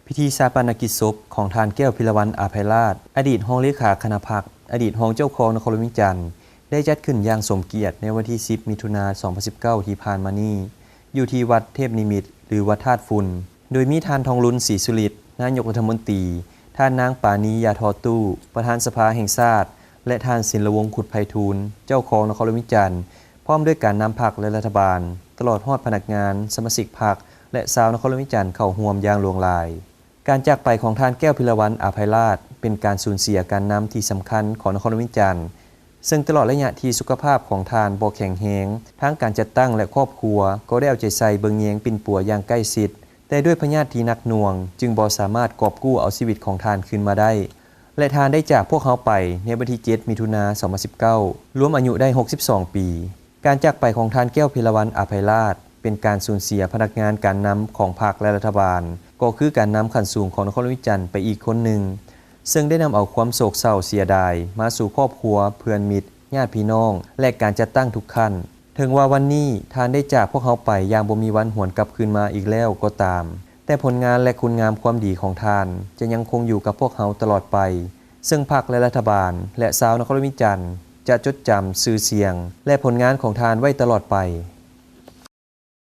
พิธีชาปนกิจศพของทานแก้วพิรวรรณอาภัยราชอดีตรองเลขาคณะพรรคอดีตรองเจ้าคองนครหลวงวิจันทร์ได้จัดขึ้นอย่างสมเกียรติในวันที่ 10 มิถุนายน 2019 ที่ผ่านมานี้อยู่ที่วัดเทพนิมิตรหรือวัดธาตุฝุ่นโดยมีทานทองลุ้นศรีสุริตนายกรัฐมนตรีท่านนางปานียาทอตู้ประธานสภาแห่งชาติและท่านศิลวงศ์ขุดไพฑูรย์เจ้าของนครหลวงวิจันทร์พร้อมด้วยการนำพรรคและรัฐบาลตลอดฮอดพนักงานสมาชิกพรรคและชาวนครหลวงวิจันทร์เข้าร่วมอย่างหลวงหลายการจากไปของท่านแก้วพิรวรรณอาภัยราชเป็นการสูญเสียการนำที่สำคัญของนครหลวงวิจันทร์ซึ่งตลอดระยะที่สุขภาพของท่านบ่แข็งแรงทั้งการจัดตั้งและครอบครัวก็ได้เอาใจใส่เบิ่งแยงปิ่นปัวอย่างใกล้ชิดแต่ด้วยพยาธิที่หนักหน่วงจึงบ่สามารถกอบกู้เอาชีวิตของท่านขึ้นมาได้และท่านได้จากพวกเขาไปในวันที่ 7 มิถุนายน 2019 รวมอายุได้ 62 ปี การจากไปของท่านแก้วพิรวรรณอาภัยราชเป็นการสูญเสียพนักงานการนำของพรรคและรัฐบาลก็คือการนำขั้นสูงของนครหลวงวิจันทร์ไปอีกคนหนึ่งซึ่งได้นำเอาความโศกเศร้าเสียดายมาสู่ครอบครัวเพื่อนมิตรญาติพี่น้องและการจัดตั้งทุกขั้นถึงว่าวันนี้ท่านได้จากพวกเขาไปอย่างบ่มีวันหวนกลับคืนมาอีกแล้วก็ตามแต่ผลงานและคุณงามความดีของท่านจะยังคงอยู่กับพวกเขาตลอดไปซึ่งพรรคและรัฐบาลและชาวนครหลวงวิจันทร์จะจดจำชื่อเสียงและผลงานของท่านไว้ตลอดไป